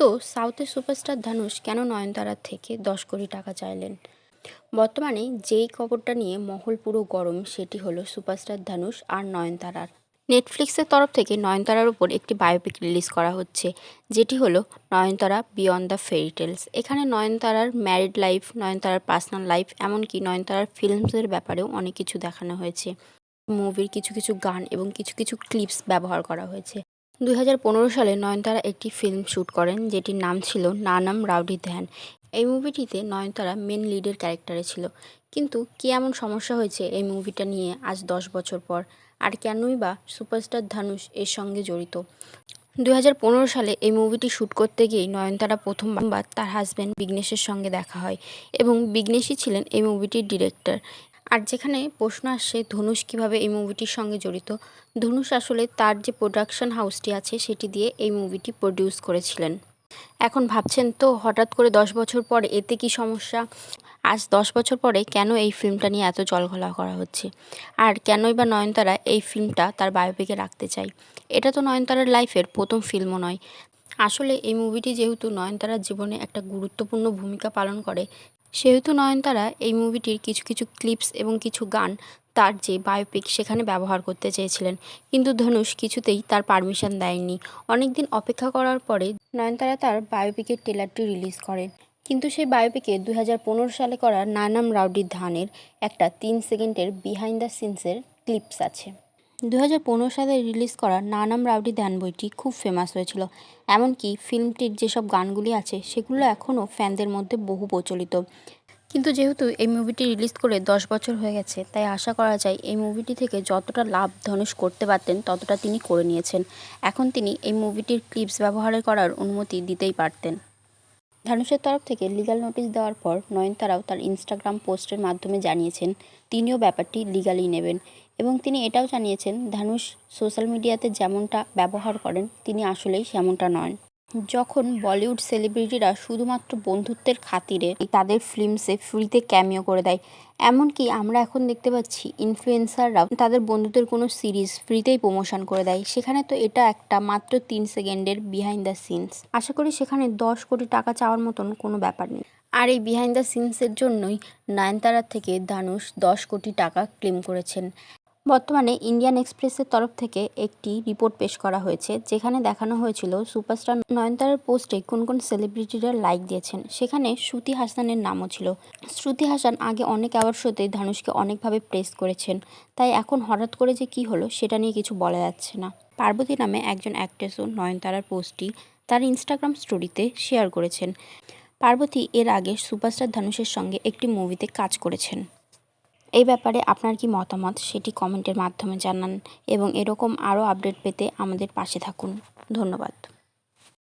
তো সাউথের সুপারস্টার ধানুষ কেন নয়নতারার থেকে 10 কোটি টাকা চাইলেন? বর্তমানে যেই খবরটা নিয়ে মহল পুরো গরম সেটি হলো সুপারস্টার ধানুষ আর নয়নতারার। নেটফ্লিক্সের তরফ থেকে নয়নতারার উপর একটি বায়োপিক রিলিজ করা হচ্ছে, যেটি হলো নয়নতারা বিয়ন্ড দ্য ফেরি টেলস। এখানে নয়নতারার ম্যারিড লাইফ, নয়নতারার পার্সোনাল লাইফ, এমনকি নয়নতারার ফিল্মসের ব্যাপারেও অনেক কিছু দেখানো হয়েছে। মুভির কিছু কিছু গান এবং কিছু কিছু ক্লিপস ব্যবহার করা হয়েছে। 2015 সালে নয়নতারা একটি ফিল্ম শ্যুট করেন, যেটির নাম ছিল নানাম রাউডি ধ্যান। এই মুভিটিতে নয়নতারা মেন লিডের ক্যারেক্টারে ছিল। কিন্তু কী এমন সমস্যা হয়েছে এই মুভিটা নিয়ে আজ 10 বছর পর? আর কেনই বা সুপারস্টার ধানুষ এর সঙ্গে জড়িত? 2015 সালে এই মুভিটি শ্যুট করতে গিয়েই নয়নতারা প্রথমবার তার হাজব্যান্ড বিঘ্নেশের সঙ্গে দেখা হয় এবং বিঘ্নেশই ছিলেন এই মুভিটির ডিরেক্টর। আর যেখানে প্রশ্ন আসছে ধনুষ কীভাবে এই মুভিটির সঙ্গে জড়িত, ধনুষ আসলে তার যে প্রোডাকশন হাউসটি আছে সেটি দিয়ে এই মুভিটি প্রডিউস করেছিলেন। এখন ভাবছেন তো হঠাৎ করে 10 বছর পরে এতে কি সমস্যা? আজ 10 বছর পরে কেন এই ফিল্মটা নিয়ে এত জলঘোলা করা হচ্ছে? আর কেনই বা নয়নতারা এই ফিল্মটা তার বায়োপিকে রাখতে চায়? এটা তো নয়নতারার লাইফের প্রথম ফিল্মও নয়। আসলে এই মুভিটি যেহেতু নয়নতারার জীবনে একটা গুরুত্বপূর্ণ ভূমিকা পালন করে, সেহেতু নয়নতারা এই মুভিটির কিছু কিছু ক্লিপস এবং কিছু গান তার যে বায়োপিক সেখানে ব্যবহার করতে চেয়েছিলেন, কিন্তু ধনুষ কিছুতেই তার পারমিশন দেয়নি। অনেকদিন অপেক্ষা করার পরে নয়নতারা তার বায়োপিকের ট্রেলারটি রিলিজ করেন, কিন্তু সেই বায়োপিকে 2015 সালে করা নানাম রাউডি ধানের একটা 3 সেকেন্ডের বিহাইন্ড দ্য সিনসের ক্লিপস আছে। 2015 সালে রিলিজ করা নানাম রাউডি ধ্যান বইটি খুব ফেমাস হয়েছিল, এমনকি ফিল্মটির যেসব গানগুলি আছে সেগুলো এখনও ফ্যানদের মধ্যে বহু প্রচলিত। কিন্তু যেহেতু এই মুভিটি রিলিজ করে 10 বছর হয়ে গেছে, তাই আশা করা যায় এই মুভিটি থেকে যতটা লাভ ধনুষ করতে পারতেন ততটা তিনি করে নিয়েছেন। এখন তিনি এই মুভিটির ক্লিপস ব্যবহার করার অনুমতি দিতেই পারতেন। ধানুষের তরফ থেকে লিগ্যাল নোটিশ দেওয়ার পর নয়নতারাও তার ইনস্টাগ্রাম পোস্টের মাধ্যমে জানিয়েছেন তিনিও ব্যাপারটি লিগ্যালি নেবেন, এবং তিনি এটাও জানিয়েছেন ধানুষ সোশ্যাল মিডিয়াতে যেমনটা ব্যবহার করেন তিনি আসলেই সেমনটা নন। যখন বলিউড সেলিব্রিটিরা শুধুমাত্র বন্ধুত্বের খাতিরে তাদের ফিল্মসে ফ্রিতে ক্যামিও করে দেয়, এমনকি আমরা এখন দেখতে পাচ্ছি ইনফ্লুয়েন্সাররাও তাদের বন্ধুদের কোনো সিরিজ ফ্রিতেই প্রমোশন করে দেয়, সেখানে তো এটা একটা মাত্র 3 সেকেন্ডের বিহাইন্ড দ্য সিনস। আশা করি সেখানে 10 কোটি টাকা চাওয়ার মতন কোনো ব্যাপার নেই। আর এই বিহাইন্ড দ্য সিনসের জন্যই নয়নতারার থেকে ধানুষ 10 কোটি টাকা ক্লেম করেছেন। বর্তমানে ইন্ডিয়ান এক্সপ্রেসের তরফ থেকে একটি রিপোর্ট পেশ করা হয়েছে, যেখানে দেখানো হয়েছিল সুপারস্টার নয়নতারার পোস্টে কোন কোন সেলিব্রিটিরা লাইক দিয়েছেন। সেখানে শ্রুতি হাসানের নামও ছিল। শ্রুতি হাসান আগে অনেক অ্যাওয়ার্ড শোতে ধানুষকে অনেকভাবে প্রেস করেছেন, তাই এখন হঠাৎ করে যে কী হলো সেটা নিয়ে কিছু বলা যাচ্ছে না। পার্বতী নামে একজন অ্যাক্ট্রেসও নয়নতারার পোস্টটি তার ইনস্টাগ্রাম স্টোরিতে শেয়ার করেছেন। পার্বতী এর আগে সুপারস্টার ধানুষের সঙ্গে একটি মুভিতে কাজ করেছেন। এই ব্যাপারে আপনার কি মতামত সেটি কমেন্টের মাধ্যমে জানান, এবং এরকম আরও আপডেট পেতে আমাদের পাশে থাকুন। ধন্যবাদ।